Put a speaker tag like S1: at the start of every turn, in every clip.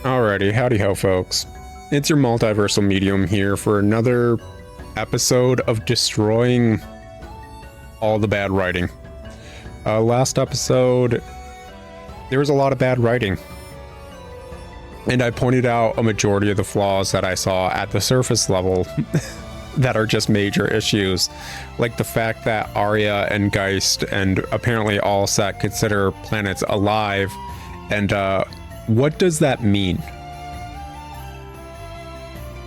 S1: Alrighty, howdy ho folks. It's your multiversal medium here for another episode of destroying all the bad writing. Last episode, there was a lot of bad writing. And I pointed out a majority of the flaws that I saw at the surface level that are just major issues. Like the fact that Aria and Geist and apparently all set consider planets alive, and what does that mean?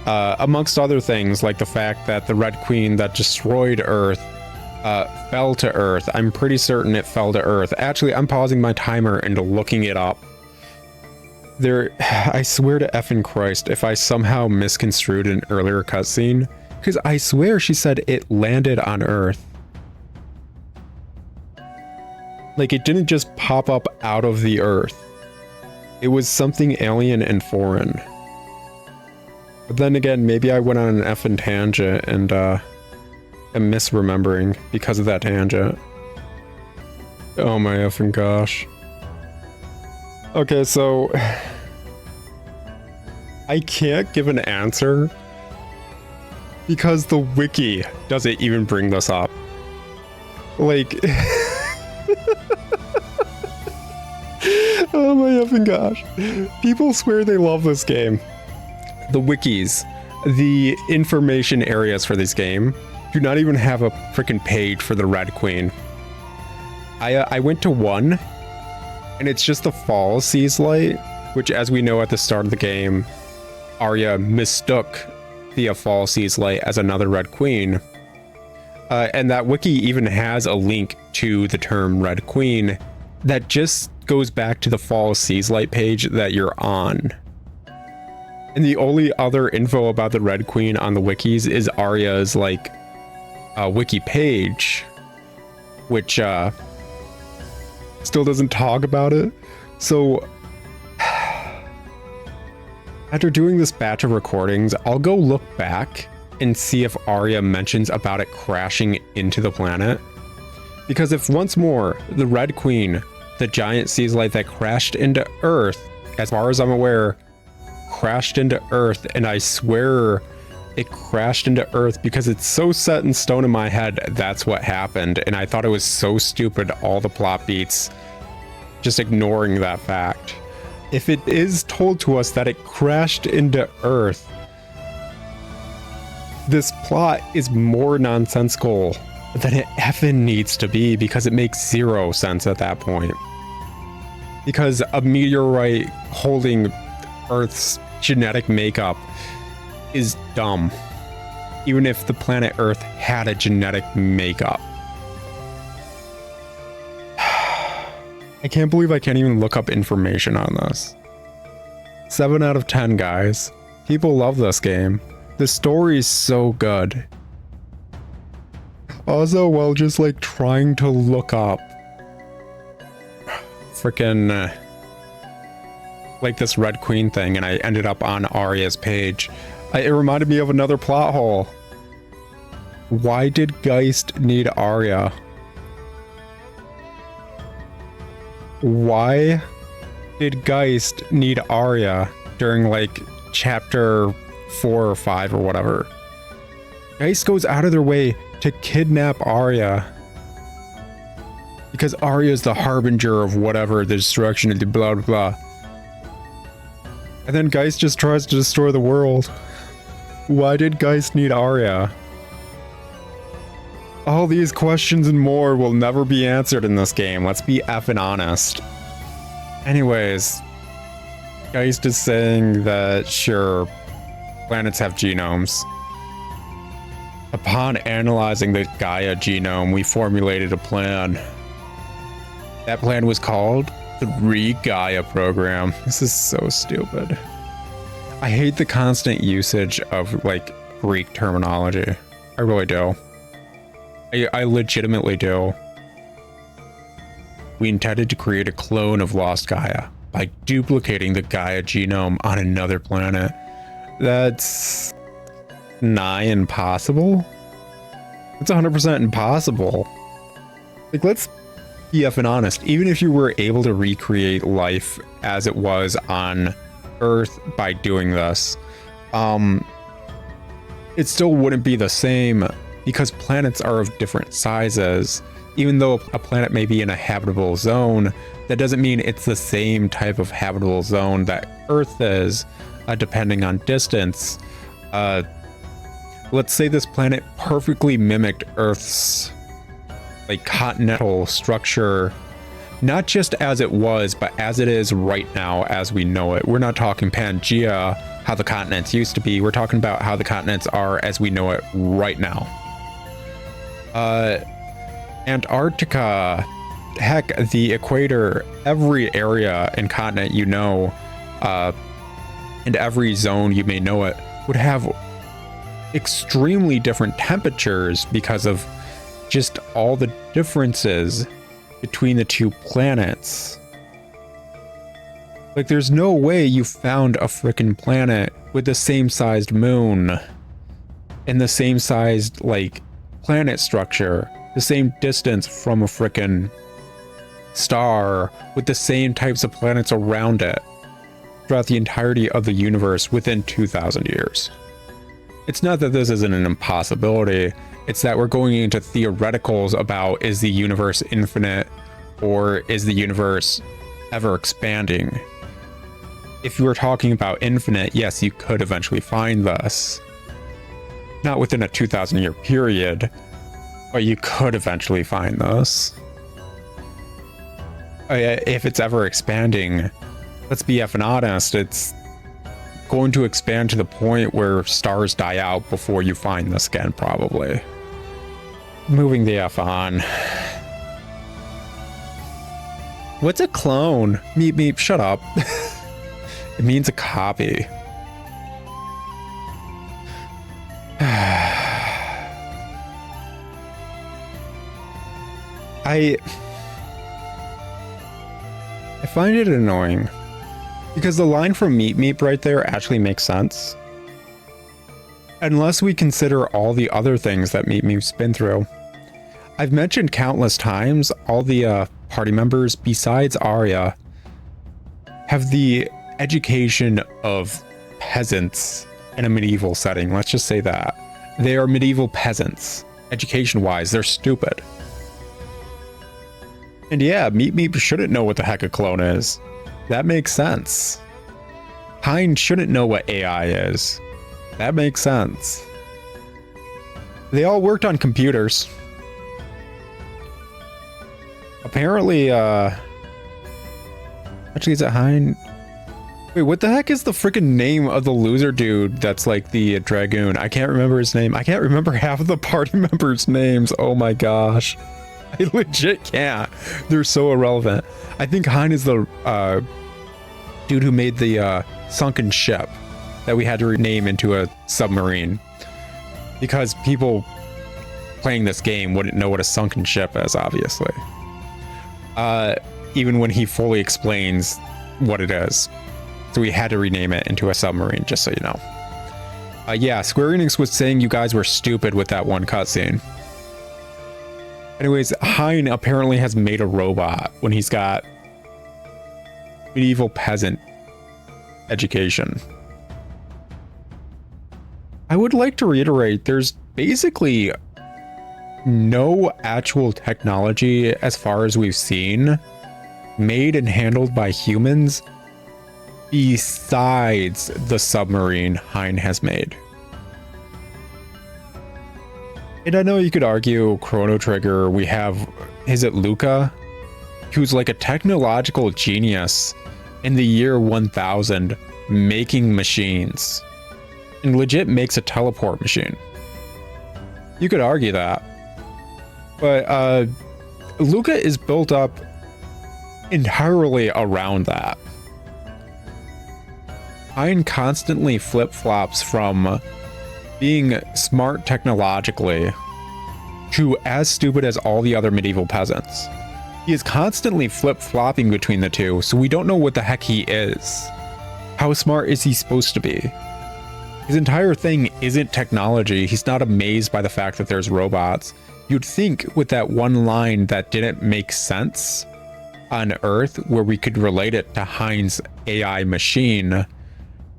S1: Amongst other things, like the fact that the Red Queen that destroyed Earth fell to Earth. I'm pretty certain it fell to Earth. Actually, I'm pausing my timer and looking it up. I swear to effing Christ, if I somehow misconstrued an earlier cutscene, because I swear she said it landed on Earth. Like, it didn't just pop up out of the Earth. It was something alien and foreign. But then again, maybe I went on an effing tangent and am misremembering because of that tangent. Oh my effing gosh. Okay, so I can't give an answer because the wiki doesn't even bring this up. Like, oh my effing gosh. People swear they love this game. The wikis, the information areas for this game, do not even have a freaking page for the Red Queen. I went to one, and it's just the fall seas light, which, as we know at the start of the game, Aria mistook the fall seas light as another Red Queen. And that wiki even has a link to the term Red Queen that just goes back to the fall seas light page that you're on. And the only other info about the Red Queen on the wikis is Aria's like wiki page, which still doesn't talk about it. So after doing this batch of recordings, I'll go look back and see if Aria mentions about it crashing into the planet. Because if once more, the Red Queen, the giant seas light that crashed into Earth, as far as I'm aware, crashed into Earth, and I swear it crashed into Earth because it's so set in stone in my head that's what happened, and I thought it was so stupid, all the plot beats, just ignoring that fact. If it is told to us that it crashed into Earth, this plot is more nonsensical than it effing needs to be, because it makes zero sense at that point. Because a meteorite holding Earth's genetic makeup is dumb, even if the planet Earth had a genetic makeup. I can't believe I can't even look up information on this. 7 out of 10, guys. People love this game. The story is so good. Also, while just like trying to look up freaking like this Red Queen thing, and I ended up on Aria's page, it reminded me of another plot hole. Why did Geist need Aria? Why did Geist need Aria during like chapter 4 or 5 or whatever? Geist goes out of their way to kidnap Aria because Aria is the harbinger of whatever, the destruction of the blah blah blah. And then Geist just tries to destroy the world. Why did Geist need Aria? All these questions and more will never be answered in this game. Let's be effing honest. Anyways, Geist is saying that, sure, planets have genomes. Upon analyzing the Gaia genome, we formulated a plan. That plan was called the Re-Gaia program. This is so stupid. I hate the constant usage of like Greek terminology. I really do. I legitimately do. We intended to create a clone of Lost Gaia by duplicating the Gaia genome on another planet. That's nigh impossible. It's 100% impossible. Like, let's be effing honest. Even if you were able to recreate life as it was on Earth by doing this. It still wouldn't be the same because planets are of different sizes. Even though a planet may be in a habitable zone, that doesn't mean it's the same type of habitable zone that Earth is, depending on distance. Let's say this planet perfectly mimicked Earth's like continental structure, not just as it was, but as it is right now as we know it. We're not talking Pangea, how the continents used to be. We're talking about how the continents are as we know it right now. Antarctica, heck, the equator, every area and continent you know, and every zone you may know it, would have extremely different temperatures because of just all the differences between the two planets. Like, there's no way you found a frickin' planet with the same sized moon and the same sized, like, planet structure, the same distance from a frickin' star, with the same types of planets around it throughout the entirety of the universe within 2,000 years. It's not that this isn't an impossibility, it's that we're going into theoreticals about, is the universe infinite or is the universe ever expanding? If you were talking about infinite, yes, you could eventually find this. Not within a 2,000 year period, but you could eventually find this. If it's ever expanding, let's be effing honest, it's going to expand to the point where stars die out before you find this again, probably. Moving the F on. What's a clone? Meep meep, shut up. It means a copy. I find it annoying because the line from Meep Meep right there actually makes sense. Unless we consider all the other things that Meep Meep's been through. I've mentioned countless times, all the party members besides Aria have the education of peasants in a medieval setting. Let's just say that. They are medieval peasants. Education-wise, they're stupid. And yeah, Meep Meep shouldn't know what the heck a clone is. That makes sense. Hein shouldn't know what AI is. That makes sense. They all worked on computers. Apparently, actually, is it Hein? Wait, what the heck is the freaking name of the loser dude that's like the dragoon? I can't remember his name. I can't remember half of the party members' names. Oh my gosh. I legit can't. They're so irrelevant. I think Hein is the dude who made the sunken ship that we had to rename into a submarine. Because people playing this game wouldn't know what a sunken ship is, obviously. Even when he fully explains what it is. So we had to rename it into a submarine, just so you know. Yeah, Square Enix was saying you guys were stupid with that one cutscene. Anyways, Hein apparently has made a robot when he's got medieval peasant education. I would like to reiterate, there's basically no actual technology, as far as we've seen, made and handled by humans besides the submarine Hein has made. And I know you could argue Chrono Trigger, we have, is it Luca? Who's like a technological genius in the year 1000 making machines. And legit makes a teleport machine. You could argue that. But Luca is built up entirely around that. Hein constantly flip-flops from being smart technologically to as stupid as all the other medieval peasants. He is constantly flip-flopping between the two, so we don't know what the heck he is. How smart is he supposed to be? His entire thing isn't technology. He's not amazed by the fact that there's robots. You'd think with that one line that didn't make sense on Earth, where we could relate it to Hein's AI machine,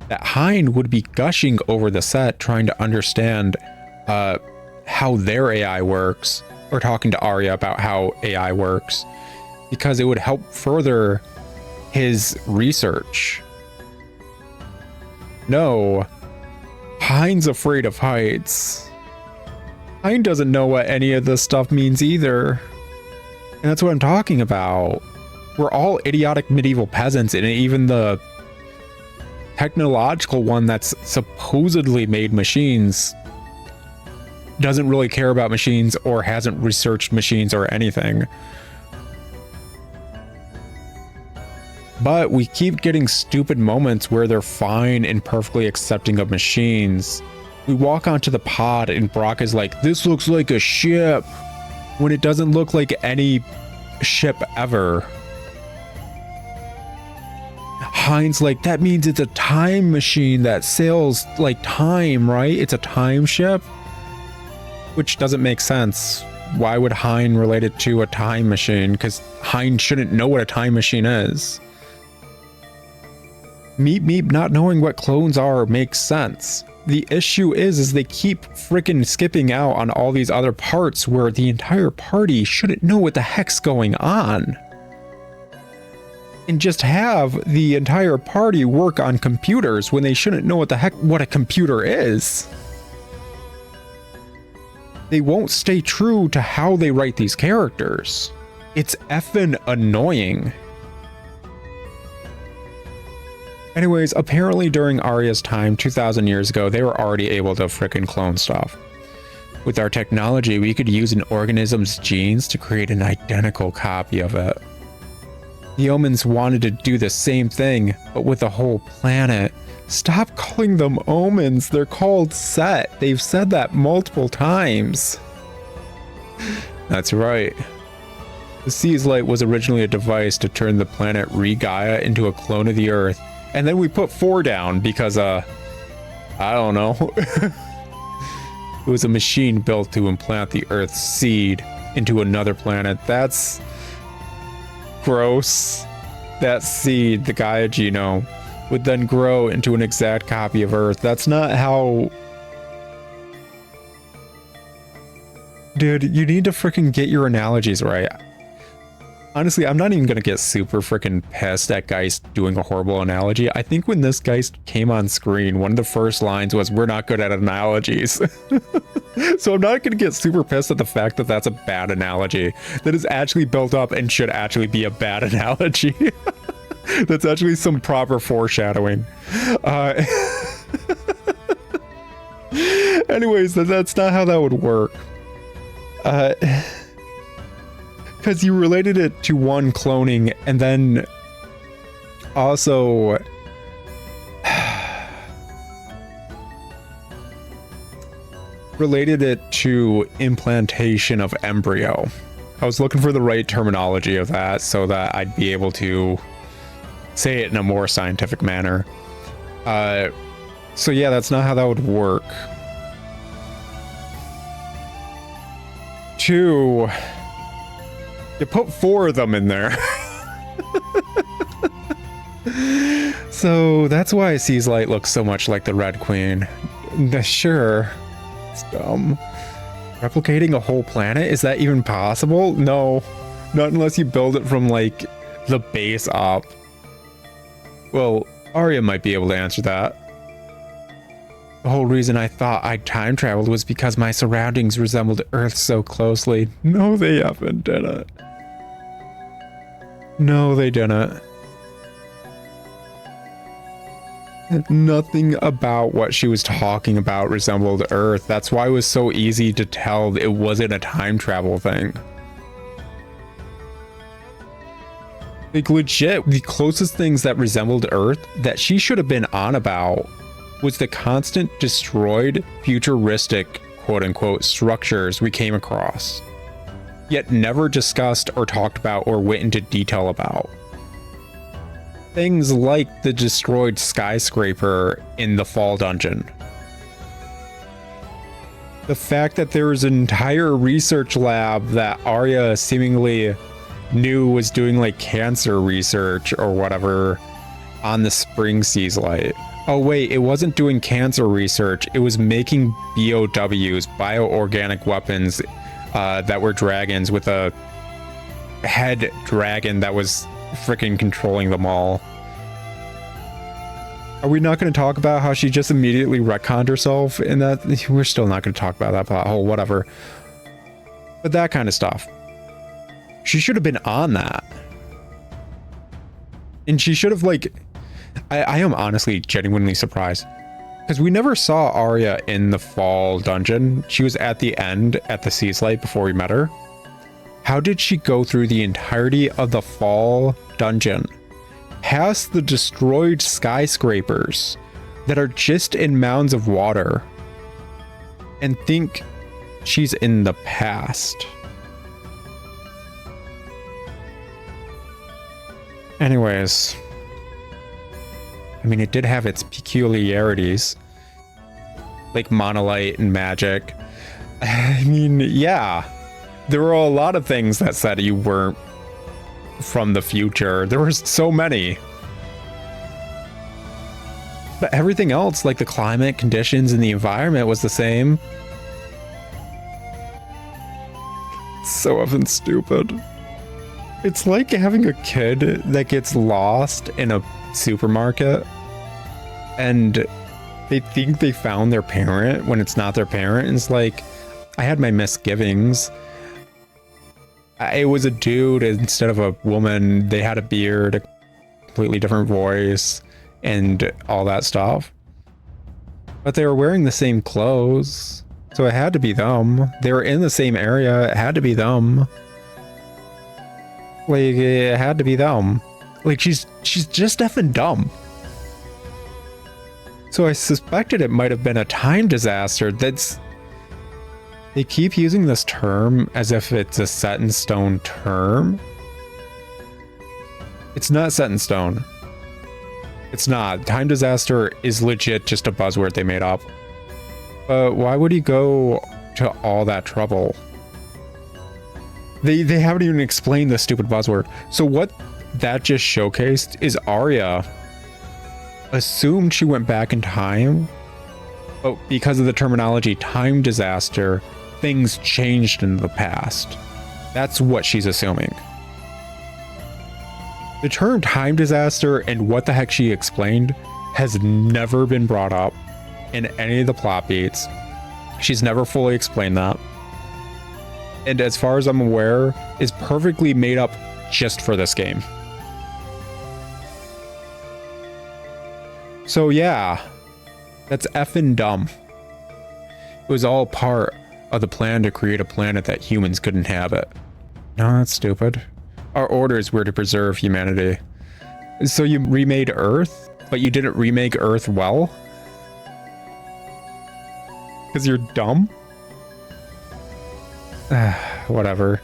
S1: that Hein would be gushing over the set trying to understand how their AI works, or talking to Aria about how AI works, because it would help further his research. No, Hein's afraid of heights. Hein doesn't know what any of this stuff means either. And that's what I'm talking about. We're all idiotic medieval peasants, and even the technological one that's supposedly made machines doesn't really care about machines or hasn't researched machines or anything. But we keep getting stupid moments where they're fine and perfectly accepting of machines. We walk onto the pod and Brock is like, this looks like a ship, when it doesn't look like any ship ever. Hein's like, that means it's a time machine that sails like time, right? It's a time ship? Which doesn't make sense. Why would Hein relate it to a time machine? Because Hein shouldn't know what a time machine is. Meep Meep not knowing what clones are makes sense. The issue is they keep freaking skipping out on all these other parts where the entire party shouldn't know what the heck's going on. And just have the entire party work on computers when they shouldn't know what the heck what a computer is. They won't stay true to how they write these characters. It's effing annoying. Anyways, apparently during Aria's time 2,000 years ago, they were already able to frickin' clone stuff. With our technology, we could use an organism's genes to create an identical copy of it. The Omens wanted to do the same thing, but with the whole planet. Stop calling them Omens, they're called Set. They've said that multiple times. That's right. The Sea's Light was originally a device to turn the planet Re-Gaia into a clone of the Earth. And then we put 4 down because, I don't know. It was a machine built to implant the Earth's seed into another planet. That's gross. That seed, the Gaia genome, would then grow into an exact copy of Earth. That's not how... Dude, you need to freaking get your analogies right. Honestly, I'm not even gonna get super freaking pissed at Geist doing a horrible analogy. I think when this Geist came on screen, one of the first lines was, "We're not good at analogies." So I'm not gonna get super pissed at the fact that that's a bad analogy. That is actually built up and should actually be a bad analogy. That's actually some proper foreshadowing. Anyways, that's not how that would work. Because you related it to one cloning and then also related it to implantation of embryo. I was looking for the right terminology of that so that I'd be able to say it in a more scientific manner. So yeah, that's not how that would work. 2, you put 4 of them in there. So that's why Sea's Light looks so much like the Red Queen. Sure, it's dumb. Replicating a whole planet? Is that even possible? No, not unless you build it from like the base up. Well, Aria might be able to answer that. The whole reason I thought I time traveled was because my surroundings resembled Earth so closely. No, they haven't, did it? No, they didn't. Nothing about what she was talking about resembled Earth. That's why it was so easy to tell it wasn't a time travel thing. Like legit, the closest things that resembled Earth that she should have been on about was the constant destroyed futuristic quote-unquote structures we came across, yet never discussed or talked about or went into detail about. Things like the destroyed skyscraper in the Fall Dungeon. The fact that there was an entire research lab that Aria seemingly knew was doing like cancer research or whatever on the spring seas light. Oh wait, it wasn't doing cancer research. It was making BOWs, bioorganic weapons, that were dragons with a head dragon that was freaking controlling them all. Are we not going to talk about how she just immediately retconned herself in that? We're still not going to talk about that plot hole, whatever. But that kind of stuff. She should have been on that. And she should have, like, I am honestly genuinely surprised. Because we never saw Aria in the fall dungeon. She was at the end at the Seas Light before we met her. How did she go through the entirety of the fall dungeon, past the destroyed skyscrapers that are just in mounds of water, and think she's in the past? Anyways, I mean, it did have its peculiarities, like monolith and magic. I mean, yeah, there were a lot of things that said you weren't from the future. There were so many. But everything else, like the climate conditions and the environment, was the same. So effing stupid. It's like having a kid that gets lost in a supermarket and they think they found their parent when it's not their parent. And it's like, I had my misgivings. It was a dude instead of a woman. They had a beard, a completely different voice, and all that stuff. But they were wearing the same clothes, so it had to be them. They were in the same area. It had to be them. Like, it had to be them. Like, she's just effing dumb. So I suspected it might have been a time disaster. They keep using this term as if it's a set in stone term. It's not set in stone. It's not. Time disaster is legit just a buzzword they made up. But why would he go to all that trouble? They haven't even explained the stupid buzzword. So what that just showcased is Aria assumed she went back in time, but because of the terminology time disaster, things changed in the past. That's what she's assuming. The term time disaster and what the heck she explained has never been brought up in any of the plot beats. She's never fully explained that. And as far as I'm aware, is perfectly made up just for this game. So yeah, that's effing dumb. It was all part of the plan to create a planet that humans couldn't inhabit. No, that's stupid. Our orders were to preserve humanity. So you remade Earth, but you didn't remake Earth well? Because you're dumb? Whatever.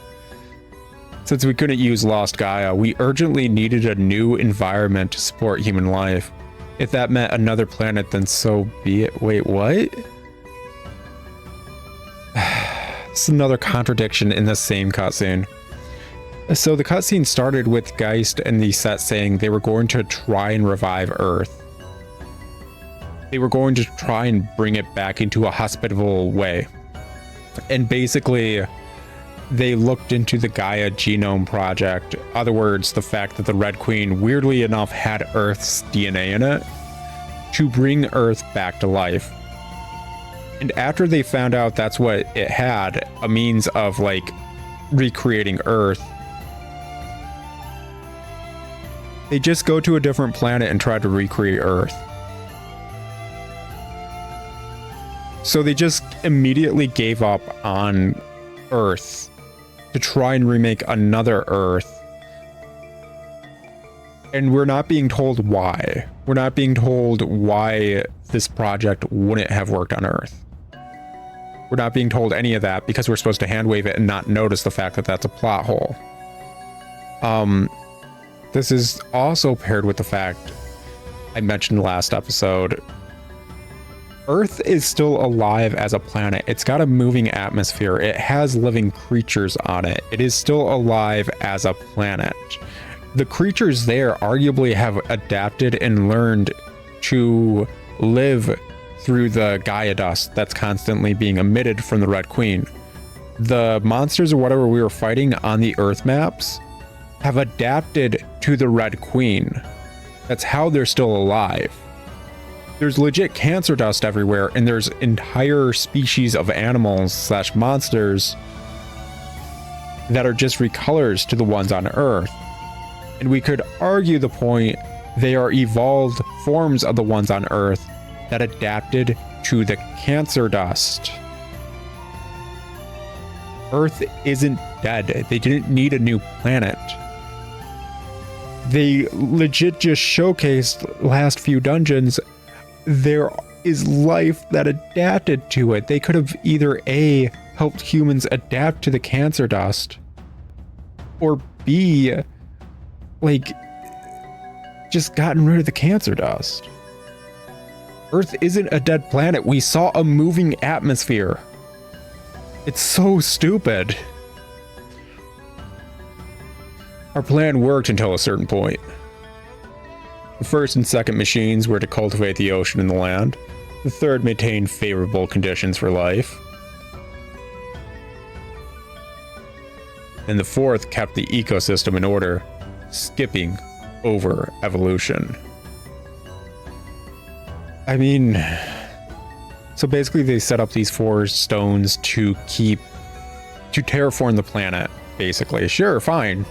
S1: Since we couldn't use Lost Gaia, we urgently needed a new environment to support human life. If that meant another planet, then so be it. Wait, what? This is another contradiction in the same cutscene. So the cutscene started with Geist and the set saying they were going to try and revive Earth. They were going to try and bring it back into a hospitable way. And basically, they looked into the Gaia Genome Project. In other words, the fact that the Red Queen, weirdly enough, had Earth's DNA in it, to bring Earth back to life. And after they found out that's what it had, a means of, like, recreating Earth, they just go to a different planet and try to recreate Earth. So they just immediately gave up on Earth to try and remake another Earth. And we're not being told why. We're not being told why this project wouldn't have worked on Earth. We're not being told any of that because we're supposed to hand wave it and not notice the fact that that's a plot hole. This is also paired with the fact I mentioned last episode. Earth is still alive as a planet. It's got a moving atmosphere. It has living creatures on it. It is still alive as a planet. the creatures there arguably have adapted and learned to live through the Gaia dust that's constantly being emitted from the Red Queen. The monsters or whatever we were fighting on the Earth maps have adapted to the Red Queen. That's how they're still alive. There's legit cancer dust everywhere, and there's entire species of animals / monsters that are just recolors to the ones on Earth. And we could argue the point they are evolved forms of the ones on Earth that adapted to the cancer dust. Earth isn't dead. They didn't need a new planet. They legit just showcased last few dungeons. There is life that adapted to it. They could have either A, helped humans adapt to the cancer dust, or B, like, just gotten rid of the cancer dust. Earth isn't a dead planet. We saw a moving atmosphere. It's so stupid. Our plan worked until a certain point. The first and second machines were to cultivate the ocean and the land. The third maintained favorable conditions for life. And the fourth kept the ecosystem in order, skipping over evolution. I mean, so basically they set up these 4 stones to terraform the planet, basically. Sure, fine.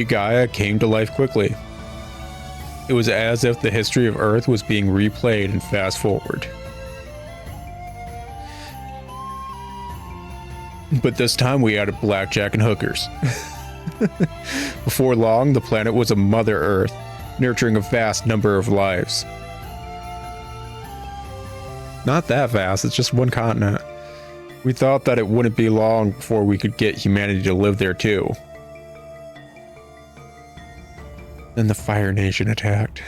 S1: Gaia came to life quickly. It was as if the history of Earth was being replayed and fast forward. But this time we added blackjack and hookers. Before long, the planet was a Mother Earth, nurturing a vast number of lives. Not that vast, it's just one continent. We thought that it wouldn't be long before we could get humanity to live there too. Then the Fire Nation attacked.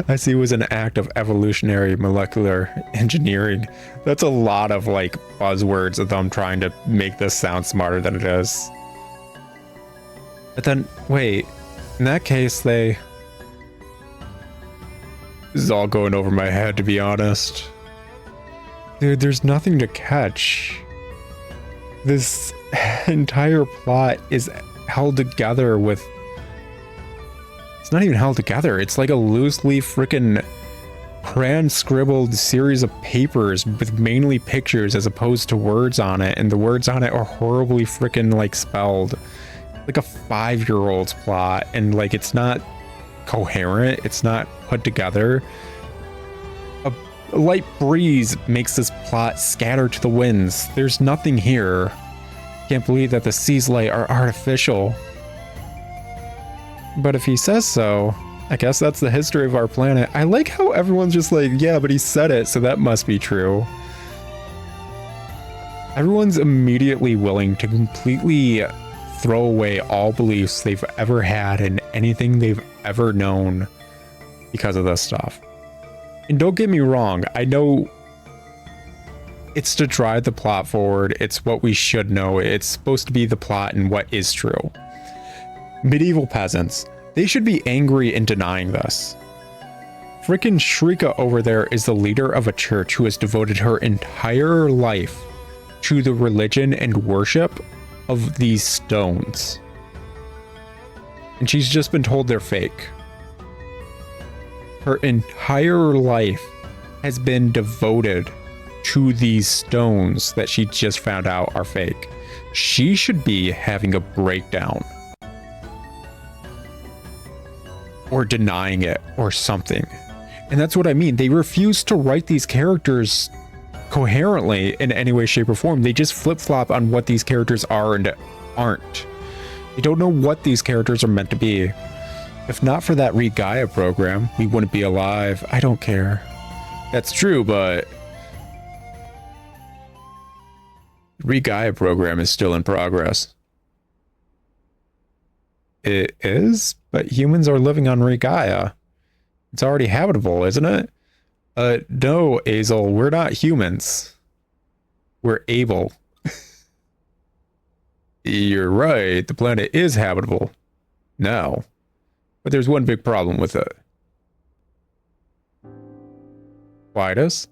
S1: I see it was an act of evolutionary molecular engineering. That's a lot of like buzzwords of them trying to make this sound smarter than it is. But then, wait, in that case, this is all going over my head, to be honest. Dude, there's nothing to catch. This entire plot is held together with... It's not even held together. It's like a loosely freaking crayon scribbled series of papers with mainly pictures as opposed to words on it. And the words on it are horribly freaking like spelled. Like a 5-year-old's plot. And like, it's not coherent. It's not put together. A light breeze makes this plot scatter to the winds. There's nothing here. Can't believe that the seas light are artificial. But if he says so, I guess that's the history of our planet. I like how everyone's just like, yeah, but he said it, so that must be true. Everyone's immediately willing to completely throw away all beliefs they've ever had and anything they've ever known because of this stuff. And don't get me wrong, I know it's to drive the plot forward. It's what we should know. It's supposed to be the plot and what is true. Medieval peasants, they should be angry in denying this. Frickin' Shrika over there is the leader of a church who has devoted her entire life to the religion and worship of these stones. And she's just been told they're fake. Her entire life has been devoted to these stones that she just found out are fake. She should be having a breakdown. Or denying it, or something. And that's what I mean. They refuse to write these characters coherently in any way, shape, or form. They just flip-flop on what these characters are and aren't. They don't know what these characters are meant to be. If not for that Gaia program, we wouldn't be alive. I don't care. That's true, but... Gaia program is still in progress. It is, but humans are living on Gaia. It's already habitable, isn't it? No, Azel, we're not humans. We're able. You're right, the planet is habitable. Now. But there's one big problem with it. Quietus?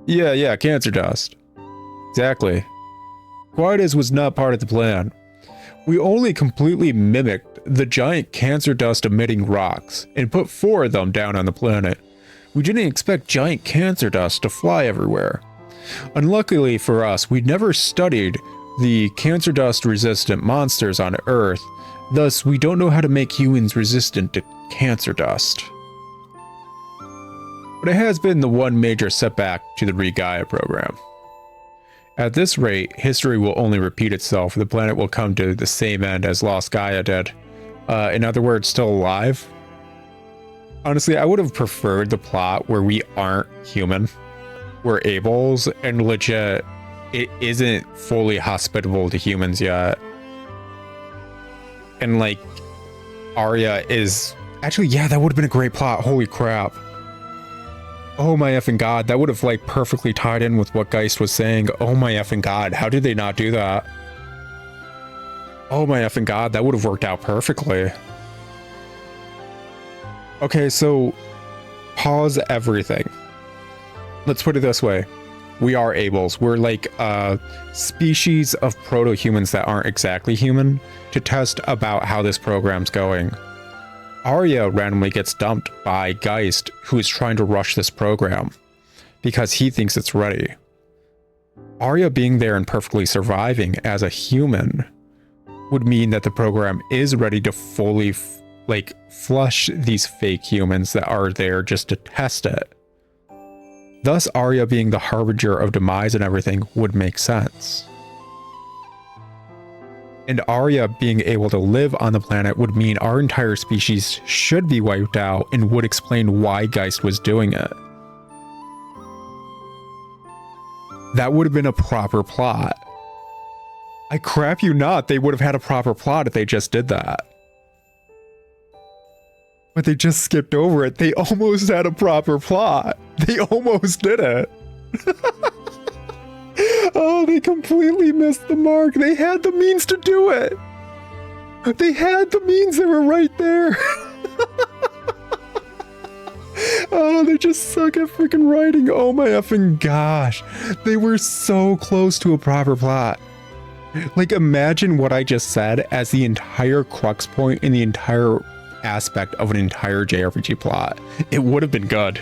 S1: Yeah, cancer dust. Exactly. Quietus was not part of the plan. We only completely mimicked the giant cancer dust emitting rocks and put 4 of them down on the planet. We didn't expect giant cancer dust to fly everywhere. Unluckily for us, we'd never studied the cancer dust resistant monsters on Earth, thus we don't know how to make humans resistant to cancer dust. But it has been the one major setback to the Re-Gaia program. At this rate, history will only repeat itself. The planet will come to the same end as Lost Gaia did. In other words, still alive. Honestly, I would have preferred the plot where we aren't human. We're Ables, and legit, it isn't fully hospitable to humans yet. And like, Aria is... Actually, yeah, that would have been a great plot. Holy crap. Oh my effing god, that would have like perfectly tied in with what Geist was saying. Oh my effing god, how did they not do that? Oh my effing god, that would have worked out perfectly. Okay, so pause everything. Let's put it this way. We are Ables. We're like a species of proto-humans that aren't exactly human to test about how this program's going. Aria randomly gets dumped by Geist, who is trying to rush this program because he thinks it's ready. Aria being there and perfectly surviving as a human would mean that the program is ready to fully flush these fake humans that are there just to test it. Thus, Aria being the harbinger of demise and everything would make sense. And Aria being able to live on the planet would mean our entire species should be wiped out and would explain why Geist was doing it. That would have been a proper plot. I crap you not, they would have had a proper plot if they just did that. But they just skipped over it. They almost had a proper plot. They almost did it. Oh, they completely missed the mark. They had the means to do it. They had the means. They were right there. Oh, they just suck at freaking writing. Oh my effing gosh. They were so close to a proper plot. Like, imagine what I just said as the entire crux point in the entire aspect of an entire JRPG plot. It would have been good.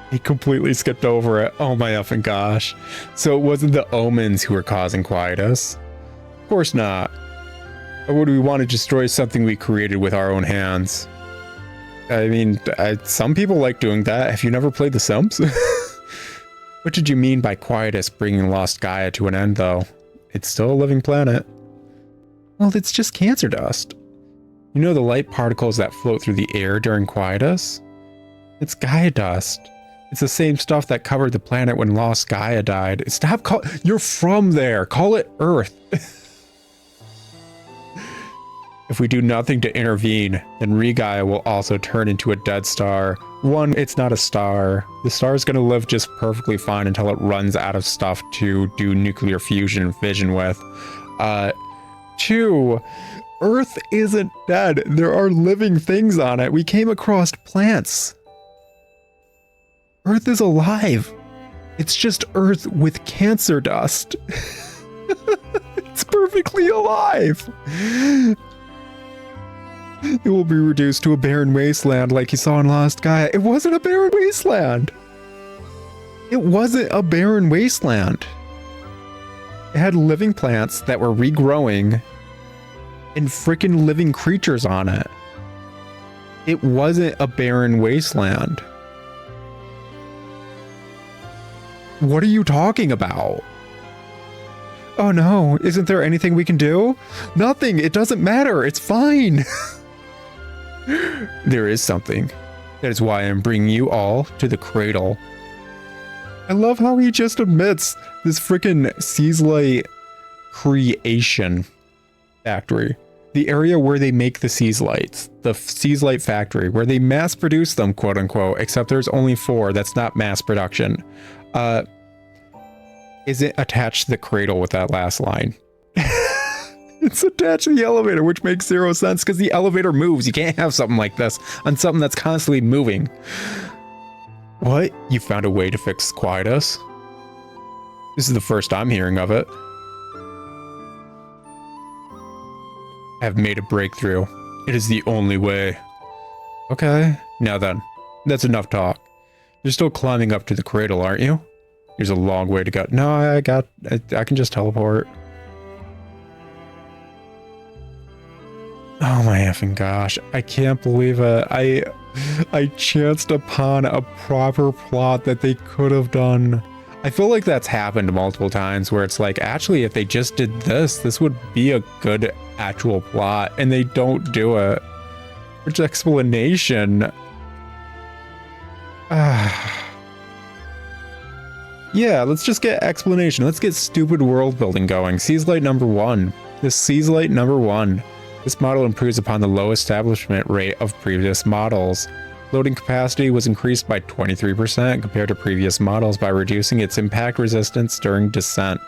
S1: He completely skipped over it. Oh my effing gosh. So it wasn't the omens who were causing quietus? Of course not. Or would we want to destroy something we created with our own hands? I mean, some people like doing that. Have you never played The Sims? What did you mean by quietus bringing Lost Gaia to an end, though? It's still a living planet. Well, it's just cancer dust. You know the light particles that float through the air during quietus? It's Gaia dust. It's the same stuff that covered the planet when Lost Gaia died. You're from there. Call it Earth. If we do nothing to intervene, then Re-Gaia will also turn into a dead star. One, it's not a star. The star is going to live just perfectly fine until it runs out of stuff to do nuclear fusion and fission with. 2, Earth isn't dead. There are living things on it. We came across plants. Earth is alive. It's just Earth with cancer dust. It's perfectly alive. It will be reduced to a barren wasteland like you saw in Lost Gaia. It wasn't a barren wasteland. It wasn't a barren wasteland. It had living plants that were regrowing and freaking living creatures on it. It wasn't a barren wasteland. What are you talking about? Oh no, isn't there anything we can do? Nothing, it doesn't matter, it's fine. There is something. That is why I'm bringing you all to the cradle. I love how he just admits this freaking Seaslight creation factory. The area where they make the Seaslights. The Seaslight factory, where they mass produce them, quote unquote, except there's only 4. That's not mass production. Is it attached to the cradle with that last line? It's attached to the elevator, which makes zero sense because the elevator moves. You can't have something like this on something that's constantly moving. What? You found a way to fix quietus? This is the first I'm hearing of it. I have made a breakthrough. It is the only way. Okay, now then, that's enough talk. You're still climbing up to the cradle, aren't you? There's a long way to go. No, I can just teleport. Oh my effing gosh. I can't believe it. I chanced upon a proper plot that they could have done. I feel like that's happened multiple times where it's like, actually, if they just did this, this would be a good actual plot, and they don't do it. Which explanation? Yeah, let's just get explanation. Let's get stupid world building going. Seas Light number 1. This Seas Light number 1. This model improves upon the low establishment rate of previous models. Loading capacity was increased by 23% compared to previous models by reducing its impact resistance during descent.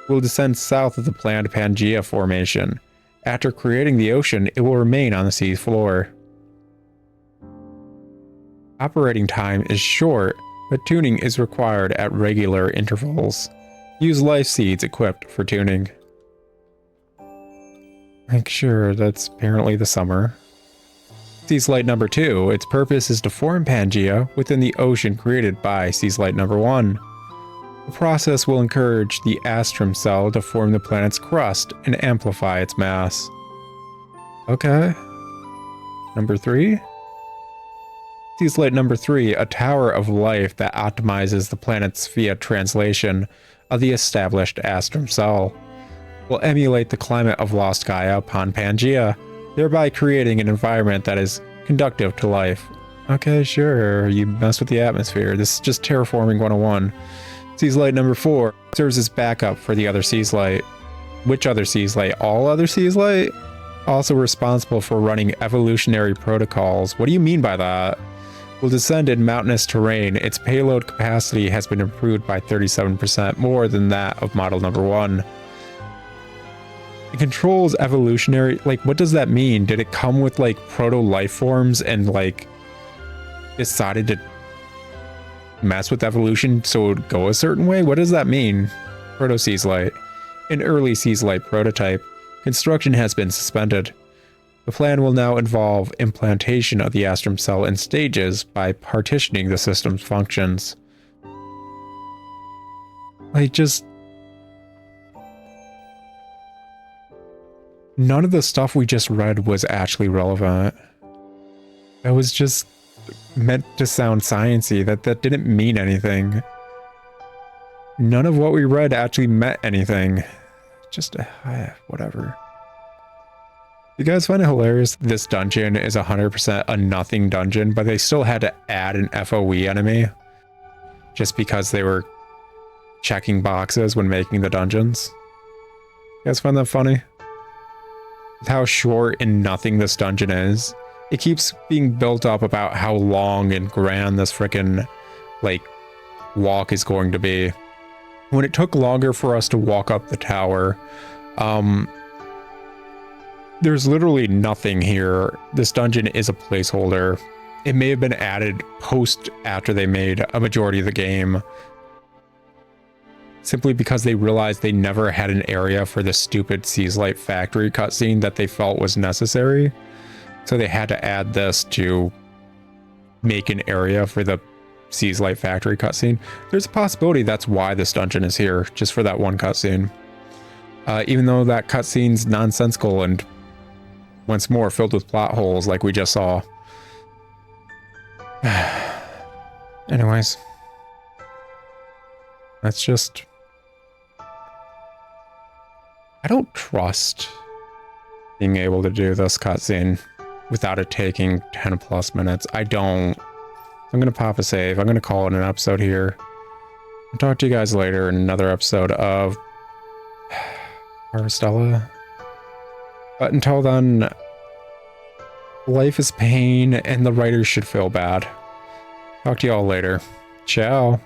S1: It will descend south of the planned Pangea formation. After creating the ocean, it will remain on the sea floor. Operating time is short, but tuning is required at regular intervals. Use life seeds equipped for tuning. Like, sure, that's apparently the summer. Seas Light number 2. Its purpose is to form Pangea within the ocean created by Seas Light number 1. The process will encourage the Astrum cell to form the planet's crust and amplify its mass. Okay. Number 3. Seas Light number 3, a tower of life that optimizes the planet's via translation of the established Astrum cell. Will emulate the climate of Lost Gaia upon Pangea, thereby creating an environment that is conducive to life. Okay, sure, you mess with the atmosphere. This is just Terraforming 101. Seas Light number 4 serves as backup for the other Seas Light. Which other Seas Light? All other Seas Light? Also responsible for running evolutionary protocols. What do you mean by that? Will descend in mountainous terrain. Its payload capacity has been improved by 37% more than that of model number 1. It controls evolutionary, like, what does that mean? Did it come with like proto life forms and like decided to mess with evolution so it would go a certain way? What does that mean? Proto Seas Light. An early Seas Light prototype. Construction has been suspended. The plan will now involve implantation of the Astrum cell in stages by partitioning the system's functions. Like, just none of the stuff we just read was actually relevant. That was just meant to sound sciencey. That didn't mean anything. None of what we read actually meant anything. Just whatever. You guys find it hilarious? This dungeon is 100% a nothing dungeon, but they still had to add an FOE enemy just because they were checking boxes when making the dungeons. You guys find that funny? With how short and nothing this dungeon is, it keeps being built up about how long and grand this frickin' like walk is going to be. When it took longer for us to walk up the tower, there's literally nothing here. This dungeon is a placeholder. It may have been added post after they made a majority of the game, simply because they realized they never had an area for the stupid Seas Light factory cutscene that they felt was necessary. So they had to add this to make an area for the Seas Light factory cutscene. There's a possibility that's why this dungeon is here, just for that one cutscene. Even though that cutscene's nonsensical and once more filled with plot holes like we just saw. Anyways. That's just... I don't trust being able to do this cutscene without it taking 10 plus minutes. I don't. I'm going to pop a save. I'm going to call it an episode here. I'll talk to you guys later in another episode of Harvestella. But until then, life is pain and the writers should feel bad. Talk to you all later. Ciao.